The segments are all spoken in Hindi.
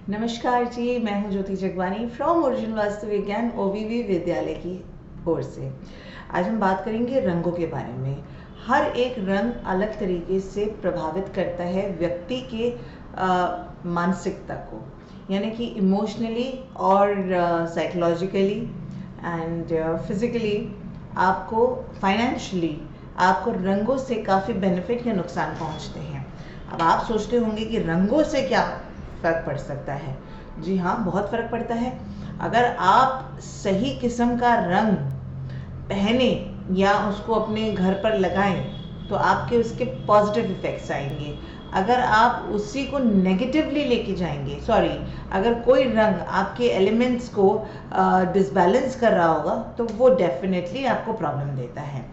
नमस्कार जी, मैं हूं ज्योति जगवानी फ्रॉम ओरिजिन वास्तु विज्ञान ओवीवी विद्यालय की ओर से। आज हम बात करेंगे रंगों के बारे में। हर एक रंग अलग तरीके से प्रभावित करता है व्यक्ति के मानसिकता को, यानी कि इमोशनली और साइकोलॉजिकली एंड फिजिकली। आपको फाइनेंशियली आपको रंगों से काफ़ी बेनिफिट या नुकसान पहुंचते हैं। अब आप सोचते होंगे कि रंगों से क्या फ़र्क पड़ सकता है। जी हाँ, बहुत फ़र्क पड़ता है। अगर आप सही किस्म का रंग पहने या उसको अपने घर पर लगाएं तो आपके उसके पॉजिटिव इफ़ेक्ट्स आएंगे। अगर आप उसी को नेगेटिवली लेके जाएंगे, अगर कोई रंग आपके एलिमेंट्स को डिसबैलेंस कर रहा होगा तो वो डेफिनेटली आपको प्रॉब्लम देता है।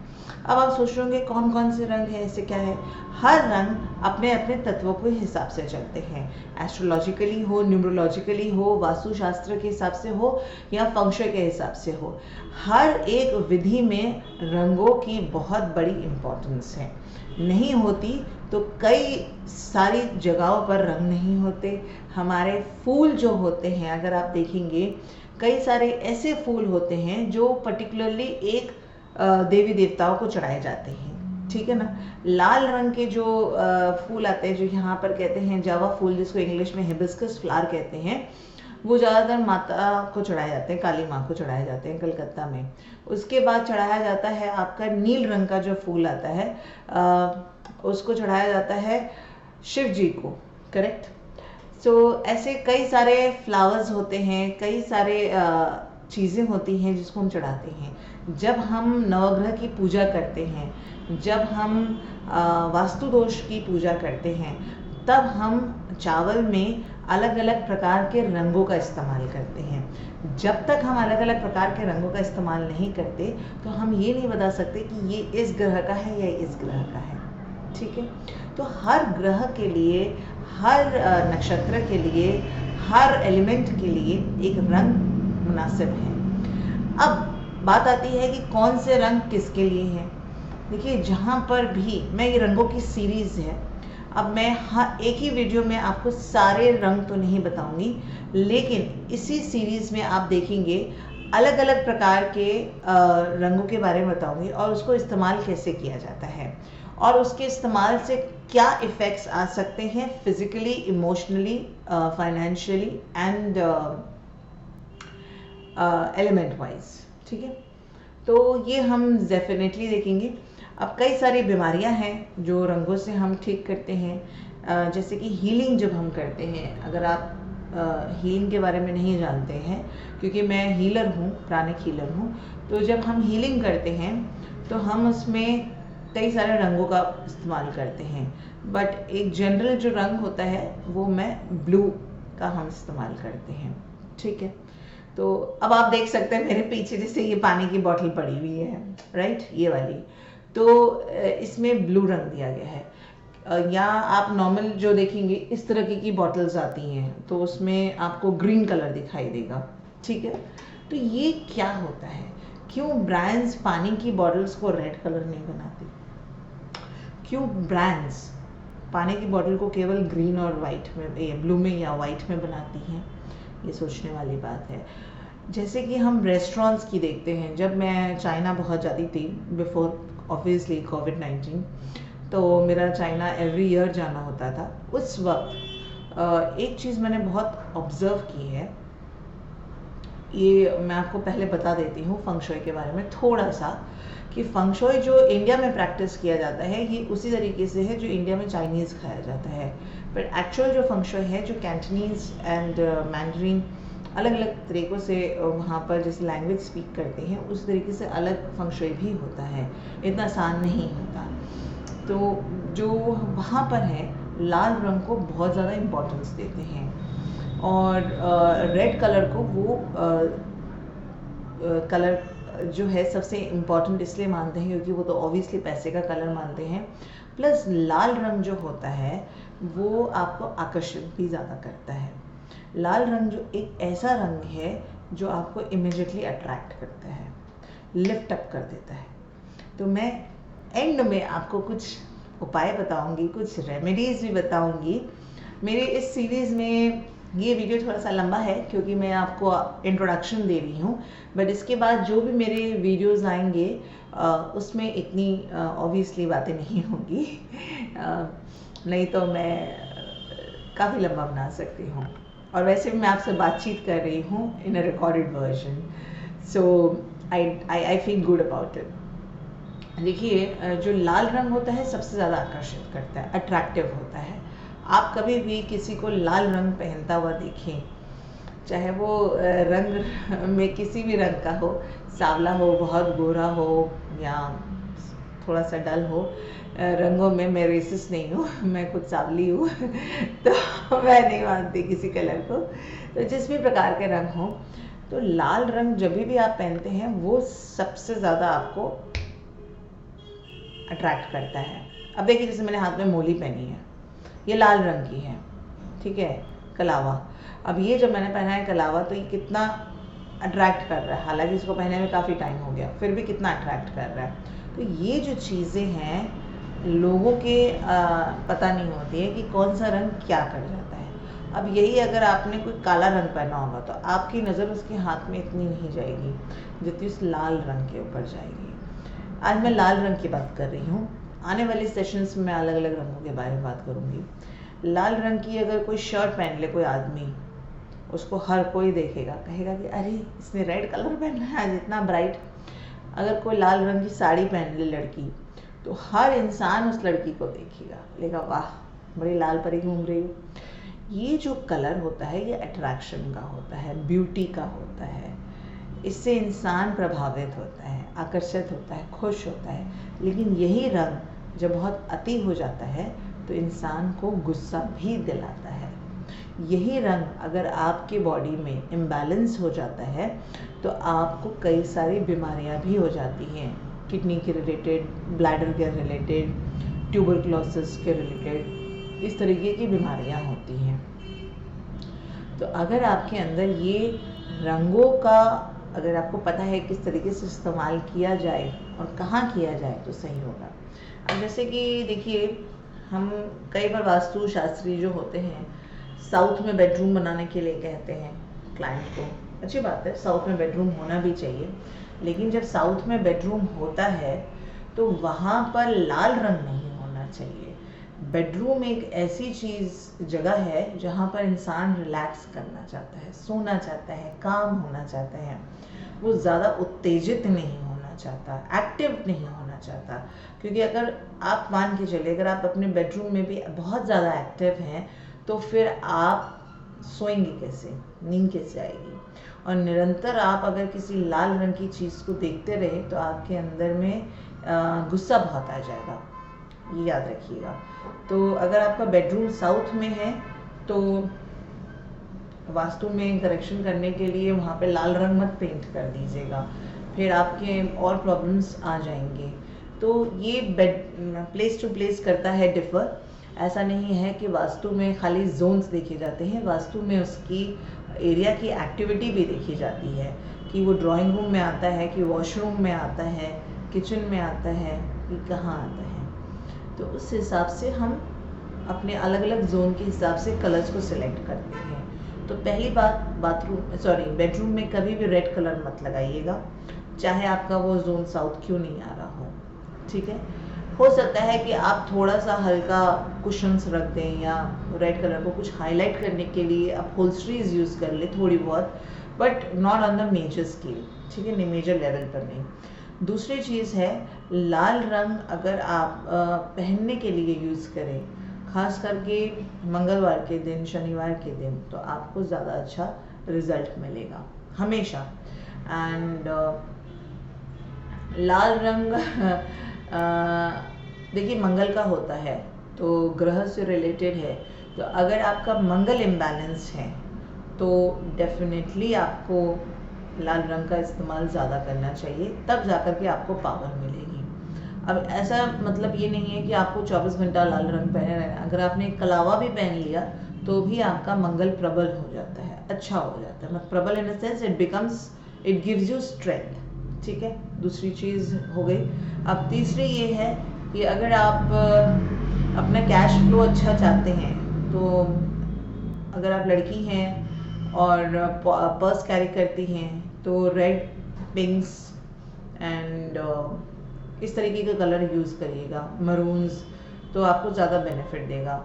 अब आप सोच रहे होंगे कौन कौन से रंग है, ऐसे क्या है। हर रंग अपने अपने तत्वों के हिसाब से चलते हैं। एस्ट्रोलॉजिकली हो, न्यूमरोलॉजिकली हो, वास्तुशास्त्र के हिसाब से हो या फंक्शन के हिसाब से हो, हर एक विधि में रंगों की बहुत बड़ी इम्पोर्टेंस है। नहीं होती तो कई सारी जगहों पर रंग नहीं होते। हमारे फूल जो होते हैं, अगर आप देखेंगे, कई सारे ऐसे फूल होते हैं जो पर्टिकुलरली एक देवी देवताओं को चढ़ाए जाते हैं, ठीक है ना। लाल रंग के जो फूल आते हैं, जो यहाँ पर कहते हैं जावा फूल, जिसको इंग्लिश में हिबिस्कस फ्लावर कहते हैं, वो ज़्यादातर माता को चढ़ाए जाते हैं, काली माँ को चढ़ाए जाते हैं कलकत्ता में। उसके बाद चढ़ाया जाता है आपका नील रंग का जो फूल आता है, उसको चढ़ाया जाता है शिव जी को, करेक्ट। सो ऐसे कई सारे फ्लावर्स होते हैं, कई सारे चीज़ें होती हैं जिसको हम चढ़ाते हैं। जब हम नवग्रह की पूजा करते हैं, जब हम वास्तु दोष की पूजा करते हैं, तब हम चावल में अलग अलग प्रकार के रंगों का इस्तेमाल करते हैं। जब तक हम अलग अलग प्रकार के रंगों का इस्तेमाल नहीं करते तो हम ये नहीं बता सकते कि ये इस ग्रह का है या इस ग्रह का है, ठीक है। तो हर ग्रह के लिए, हर नक्षत्र के लिए, हर एलिमेंट के लिए एक रंग मुनासिब है। अब बात आती है कि कौन से रंग किसके लिए हैं। देखिए, जहाँ पर भी मैं, ये रंगों की सीरीज़ है। अब मैं एक ही वीडियो में आपको सारे रंग तो नहीं बताऊंगी, लेकिन इसी सीरीज़ में आप देखेंगे अलग अलग प्रकार के रंगों के बारे में बताऊंगी और उसको इस्तेमाल कैसे किया जाता है और उसके इस्तेमाल से क्या इफ़ेक्ट्स आ सकते हैं physically, emotionally, financially and element wise, ठीक है। तो ये हम डेफिनेटली देखेंगे। अब कई सारी बीमारियां हैं जो रंगों से हम ठीक करते हैं, जैसे कि हीलिंग जब हम करते हैं। अगर आप हीलिंग के बारे में नहीं जानते हैं, क्योंकि मैं हीलर हूँ, प्राणिक हीलर हूँ, तो जब हम हीलिंग करते हैं तो हम उसमें कई सारे रंगों का इस्तेमाल करते हैं, बट एक जनरल जो रंग होता है वो मैं ब्लू का हम इस्तेमाल करते हैं, ठीक है। तो अब आप देख सकते हैं मेरे पीछे जैसे ये पानी की बोतल पड़ी हुई है, राइट, ये वाली, तो इसमें ब्लू रंग दिया गया है। या आप नॉर्मल जो देखेंगे इस तरह की बॉटल्स आती हैं तो उसमें आपको ग्रीन कलर दिखाई देगा, ठीक है। तो ये क्या होता है, क्यों ब्रांड्स पानी की बॉटल्स को रेड कलर नहीं बनाते, क्यों ब्रांड्स पानी की बोतल को केवल ग्रीन और वाइट में, ब्लू में या वाइट में बनाती हैं, ये सोचने वाली बात है। जैसे कि हम रेस्टोरेंट्स की देखते हैं, जब मैं चाइना बहुत जाती थी बिफोर ऑब्वियसली कोविड-19, तो मेरा चाइना एवरी ईयर जाना होता था। उस वक्त एक चीज़ मैंने बहुत ऑब्ज़र्व की है, ये मैं आपको पहले बता देती हूँ फंक्शुई के बारे में थोड़ा सा, कि फंक्शुई जो इंडिया में प्रैक्टिस किया जाता है ये उसी तरीके से है जो इंडिया में चाइनीज़ खाया जाता है, बट एक्चुअल जो फंक्शुई है, जो कैंटनीज़ एंड मैंड्रीन अलग अलग तरीक़ों से वहाँ पर जैसे लैंग्वेज स्पीक करते हैं उस तरीके से अलग फंक्शुई भी होता है, इतना आसान नहीं होता। तो जो वहाँ पर है, लाल रंग को बहुत ज़्यादा इम्पोर्टेंस देते हैं और रेड कलर को वो कलर जो है सबसे इम्पॉर्टेंट इसलिए मानते हैं क्योंकि वो तो ऑब्वियसली पैसे का कलर मानते हैं, प्लस लाल रंग जो होता है वो आपको आकर्षित भी ज़्यादा करता है। लाल रंग जो एक ऐसा रंग है जो आपको इमिडिएटली अट्रैक्ट करता है, लिफ्ट अप कर देता है। तो मैं एंड में आपको कुछ उपाय बताऊंगी, कुछ रेमेडीज़ भी बताऊंगी। मेरे इस सीरीज़ में ये वीडियो थोड़ा सा लंबा है क्योंकि मैं आपको इंट्रोडक्शन दे रही हूँ, बट इसके बाद जो भी मेरे वीडियोस आएंगे उसमें इतनी ऑब्वियसली बातें नहीं होंगी, नहीं तो मैं काफ़ी लंबा बना सकती हूँ। और वैसे भी मैं आपसे बातचीत कर रही हूँ in a recorded version, so I feel good about it. देखिए, जो लाल रंग होता है सबसे ज़्यादा आकर्षित करता है, अट्रैक्टिव होता है। आप कभी भी किसी को लाल रंग पहनता हुआ देखें, चाहे वो रंग में किसी भी रंग का हो, सांवला हो, बहुत गोरा हो या थोड़ा सा डल हो, रंगों में मैं रेसिस्ट नहीं हूँ, मैं खुद सांवली हूँ तो मैं नहीं मानती किसी कलर को। तो जिस भी प्रकार के रंग हो, तो लाल रंग जब भी आप पहनते हैं वो सबसे ज़्यादा आपको अट्रैक्ट करता है। अब देखिए, जैसे मैंने हाथ में मोली पहनी है, ये लाल रंग की है, ठीक है, कलावा। अब ये जब मैंने पहना है कलावा, तो ये कितना अट्रैक्ट कर रहा है, हालांकि इसको पहने में काफ़ी टाइम हो गया, फिर भी कितना अट्रैक्ट कर रहा है। तो ये जो चीज़ें हैं लोगों के पता नहीं होती है कि कौन सा रंग क्या कर जाता है। अब यही अगर आपने कोई काला रंग पहना होगा तो आपकी नज़र उसके हाथ में इतनी नहीं जाएगी जितनी उस लाल रंग के ऊपर जाएगी। आज मैं लाल रंग की बात कर रही हूँ। आने वाले सेशंस में मैं अलग अलग रंगों के बारे में बात करूँगी। लाल रंग की अगर कोई शर्ट पहन ले कोई आदमी, उसको हर कोई देखेगा, कहेगा कि अरे इसने रेड कलर पहना है आज इतना ब्राइट। अगर कोई लाल रंग की साड़ी पहन ले लड़की, तो हर इंसान उस लड़की को देखेगा, लेगा वाह बड़ी लाल परी घूम रही हो। ये जो कलर होता है ये अट्रैक्शन का होता है, ब्यूटी का होता है, इससे इंसान प्रभावित होता है, आकर्षित होता है, खुश होता है। लेकिन यही रंग जब बहुत अति हो जाता है तो इंसान को गुस्सा भी दिलाता है। यही रंग अगर आपके बॉडी में इम्बैलेंस हो जाता है तो आपको कई सारी बीमारियां भी हो जाती हैं, किडनी के रिलेटेड, ब्लैडर के रिलेटेड, ट्यूबरक्लोसिस के रिलेटेड, इस तरीके की बीमारियां होती हैं। तो अगर आपके अंदर ये रंगों का, अगर आपको पता है किस तरीके से इस्तेमाल किया जाए और कहाँ किया जाए तो सही होगा। अब जैसे कि देखिए, हम कई बार वास्तु शास्त्री जो होते हैं साउथ में बेडरूम बनाने के लिए कहते हैं क्लाइंट को, अच्छी बात है, साउथ में बेडरूम होना भी चाहिए। लेकिन जब साउथ में बेडरूम होता है तो वहाँ पर लाल रंग नहीं होना चाहिए। बेडरूम एक ऐसी जगह है जहाँ पर इंसान रिलैक्स करना चाहता है, सोना चाहता है, काम होना चाहता है, वो ज़्यादा उत्तेजित नहीं होना चाहता, एक्टिव नहीं होना चाहता। क्योंकि अगर आप मान के चलिए, अगर आप अपने बेडरूम में भी बहुत ज़्यादा एक्टिव हैं तो फिर आप सोएंगे कैसे, नींद कैसे आएगी। और निरंतर आप अगर किसी लाल रंग की चीज़ को देखते रहे तो आपके अंदर में गुस्सा बहुत आ जाएगा, ये याद रखिएगा। तो अगर आपका बेडरूम साउथ में है तो वास्तु में करेक्शन करने के लिए वहाँ पे लाल रंग मत पेंट कर दीजिएगा, फिर आपके और प्रॉब्लम्स आ जाएंगे। तो ये प्लेस टू प्लेस करता है डिफर। ऐसा नहीं है कि वास्तु में खाली जोन्स देखे जाते हैं, वास्तु में उसकी एरिया की एक्टिविटी भी देखी जाती है कि वो ड्राइंग रूम में आता है, कि वॉशरूम में आता है, किचन में आता है, कि कहाँ आता है। तो उस हिसाब से हम अपने अलग अलग जोन के हिसाब से कलर्स को सिलेक्ट करते हैं। तो पहली बात, बेडरूम में कभी भी रेड कलर मत लगाइएगा, चाहे आपका वो जोन साउथ क्यों नहीं आ रहा हो, ठीक है। हो सकता है कि आप थोड़ा सा हल्का कुशन्स रख दें या रेड कलर को कुछ हाईलाइट करने के लिए अपहोल्स्ट्रीज यूज़ कर ले थोड़ी बहुत, but not on the major scale, ठीक है, मेजर लेवल पर नहीं। दूसरी चीज़ है, लाल रंग अगर आप पहनने के लिए यूज़ करें, खास करके मंगलवार के दिन, शनिवार के दिन, तो आपको ज़्यादा अच्छा रिजल्ट मिलेगा हमेशा। एंड लाल रंग देखिए मंगल का होता है तो ग्रह से रिलेटेड है। तो अगर आपका मंगल इम्बैलेंस है तो डेफिनेटली आपको लाल रंग का इस्तेमाल ज़्यादा करना चाहिए, तब जाकर के आपको पावर मिलेगी। अब ऐसा मतलब ये नहीं है कि आपको 24 घंटा लाल रंग पहने रहना। अगर आपने कलावा भी पहन लिया तो भी आपका मंगल प्रबल हो जाता है, अच्छा हो जाता है। मतलब प्रबल in the sense it gives you strength, ठीक है। दूसरी चीज़ हो गई। अब तीसरी ये है कि अगर आप अपना कैश फ्लो अच्छा चाहते हैं तो अगर आप लड़की हैं और पर्स कैरी करती हैं तो रेड, पिंक्स एंड इस तरीके का कलर यूज़ करिएगा, मरून्स, तो आपको ज़्यादा बेनिफिट देगा।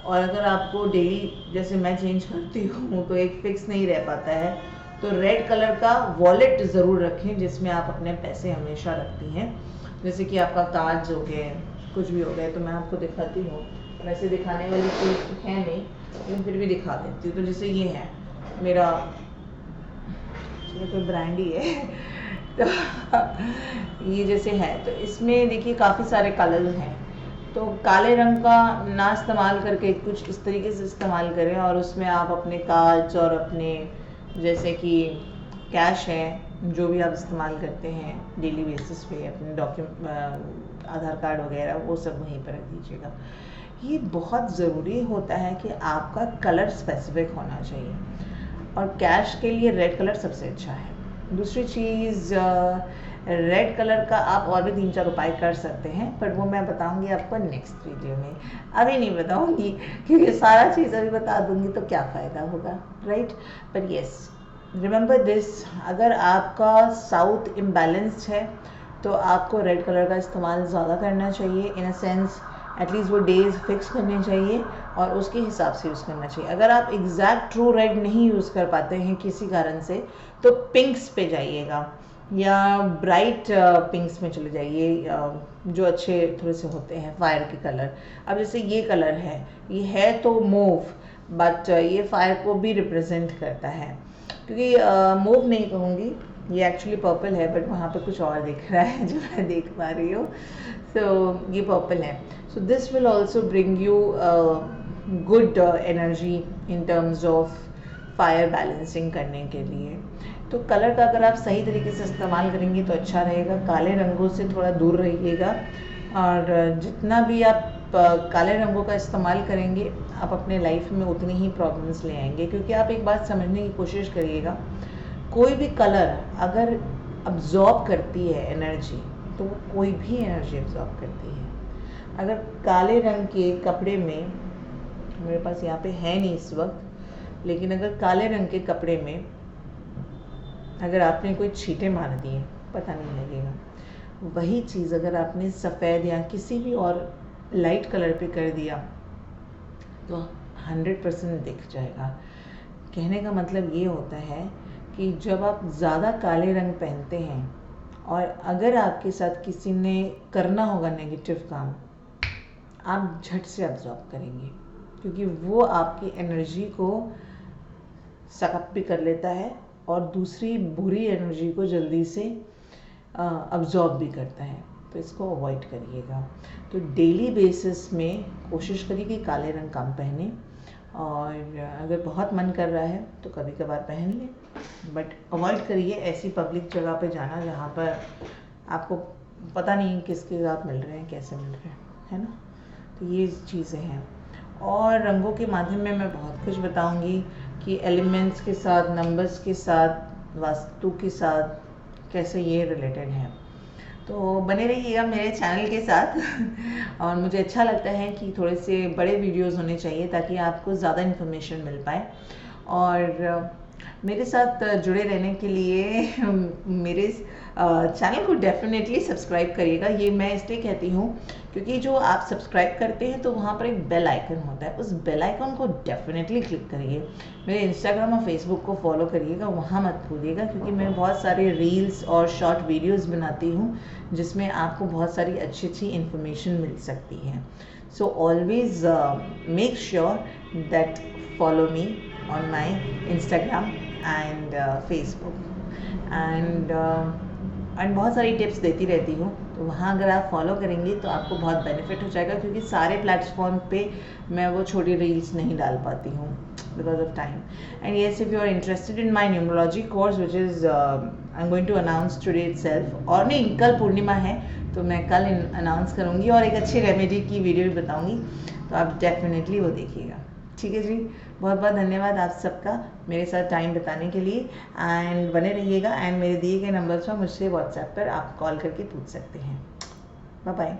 और अगर आपको डेली जैसे मैं चेंज करती हूँ तो एक फिक्स नहीं रह पाता है, तो रेड कलर का वॉलेट ज़रूर रखें जिसमें आप अपने पैसे हमेशा रखती हैं। जैसे कि आपका कार्ड्स हो गए, कुछ भी हो गए, तो मैं आपको दिखाती हूँ। वैसे दिखाने वाली चीज़ है नहीं लेकिन फिर भी दिखा देती हूँ। तो जैसे ये है मेरा, कोई ब्रांड ही है तो ये जैसे है, तो इसमें देखिए काफ़ी सारे कलर हैं। तो काले रंग का ना इस्तेमाल करके कुछ इस तरीके से इस्तेमाल करें और उसमें आप अपने कार्ड्स और अपने जैसे कि कैश है जो भी आप इस्तेमाल करते हैं डेली बेसिस पे, अपने आधार कार्ड वगैरह वो सब वहीं पर रख दीजिएगा। ये बहुत ज़रूरी होता है कि आपका कलर स्पेसिफिक होना चाहिए और कैश के लिए रेड कलर सबसे अच्छा है। दूसरी चीज़, रेड कलर का आप और भी 3-4 उपाय कर सकते हैं, पर वो मैं बताऊंगी आपको नेक्स्ट वीडियो में, अभी नहीं बताऊंगी क्योंकि सारा चीज़ अभी बता दूंगी तो क्या फ़ायदा होगा, राइट। पर यस, रिमेंबर दिस, अगर आपका साउथ इम्बैलेंस्ड है तो आपको रेड कलर का इस्तेमाल ज़्यादा करना चाहिए। इन अ सेंस एटलीस्ट वो डेज फिक्स करने चाहिए और उसके हिसाब से यूज़ करना चाहिए। अगर आप एग्जैक्ट ट्रू रेड नहीं यूज़ कर पाते हैं किसी कारण से, तो पिंक्स पे जाइएगा या ब्राइट पिंक्स में चले जाइए जो अच्छे थोड़े से होते हैं, फायर के कलर। अब जैसे ये कलर है, ये है तो मूव, बट ये फायर को भी रिप्रेजेंट करता है, क्योंकि मूव नहीं कहूँगी, ये एक्चुअली पर्पल है, बट वहाँ पे कुछ और दिख रहा है जो मैं देख पा रही हूँ। सो ये पर्पल है। So this will also bring you good energy in terms of fire balancing करने के लिए। तो कलर का अगर आप सही तरीके से इस्तेमाल करेंगे तो अच्छा रहेगा। काले रंगों से थोड़ा दूर रहिएगा और जितना भी आप काले रंगों का इस्तेमाल करेंगे आप अपने लाइफ में उतनी ही प्रॉब्लम्स ले आएंगे। क्योंकि आप एक बात समझने की कोशिश करिएगा, कोई भी कलर अगर अब्जॉर्ब करती है एनर्जी तो वो कोई भी एनर्जी अब्जॉर्ब करती है। अगर काले रंग के कपड़े में, मेरे पास यहाँ पे है नहीं इस वक्त, लेकिन अगर काले रंग के कपड़े में अगर आपने कोई छींटे मार दिए पता नहीं लगेगा। वही चीज़ अगर आपने सफ़ेद या किसी भी और लाइट कलर पे कर दिया तो 100% दिख जाएगा। कहने का मतलब ये होता है कि जब आप ज़्यादा काले रंग पहनते हैं और अगर आपके साथ किसी ने करना होगा नेगेटिव काम, आप झट से अब्जॉर्ब करेंगे, क्योंकि वो आपकी एनर्जी को सकअप भी कर लेता है और दूसरी बुरी एनर्जी को जल्दी से अब्जॉर्ब भी करता है। तो इसको अवॉइड करिएगा। तो डेली बेसिस में कोशिश करिए कि काले रंग कम पहने, और अगर बहुत मन कर रहा है तो कभी कभार पहन लें, बट अवॉइड करिए ऐसी पब्लिक जगह पे जाना जहाँ पर आपको पता नहीं किसके साथ मिल रहे हैं, कैसे मिल रहे हैं, है ना। तो ये चीज़ें हैं। और रंगों के माध्यम में मैं बहुत कुछ बताऊंगी कि एलिमेंट्स के साथ, नंबर्स के साथ, वास्तु के साथ कैसे ये रिलेटेड है। तो बने रहिएगा मेरे चैनल के साथ और मुझे अच्छा लगता है कि थोड़े से बड़े वीडियोस होने चाहिए ताकि आपको ज़्यादा इन्फॉर्मेशन मिल पाए। और मेरे साथ जुड़े रहने के लिए मेरे चैनल को डेफिनेटली सब्सक्राइब करिएगा। ये मैं इसलिए कहती हूँ क्योंकि जो आप सब्सक्राइब करते हैं तो वहाँ पर एक बेल आइकन होता है, उस बेल आइकन को डेफिनेटली क्लिक करिए। मेरे इंस्टाग्राम और फेसबुक को फॉलो करिएगा, वहाँ मत भूलिएगा, क्योंकि मैं बहुत सारे रील्स और शॉर्ट वीडियोस बनाती हूँ जिसमें आपको बहुत सारी अच्छी अच्छी इन्फॉर्मेशन मिल सकती है। So always make sure that follow me on my Instagram and Facebook and बहुत सारी टिप्स देती रहती हूँ, तो वहाँ अगर आप फॉलो करेंगे तो आपको बहुत बेनिफिट हो जाएगा, क्योंकि सारे प्लेटफॉर्म पे मैं वो छोटी रील्स नहीं डाल पाती हूँ because of time. And yes, if you are interested in my numerology course which is I'm going to announce today itself, और नहीं, कल पूर्णिमा है तो मैं कल अनाउंस करूँगी और एक अच्छी रेमेडी की वीडियो भी बताऊँगी, तो आप डेफिनेटली वो देखिएगा। ठीक है जी, बहुत बहुत धन्यवाद आप सबका मेरे साथ टाइम बिताने के लिए, एंड बने रहिएगा। एंड मेरे दिए गए नंबर पर मुझसे व्हाट्सएप पर आप कॉल करके पूछ सकते हैं। Bye bye.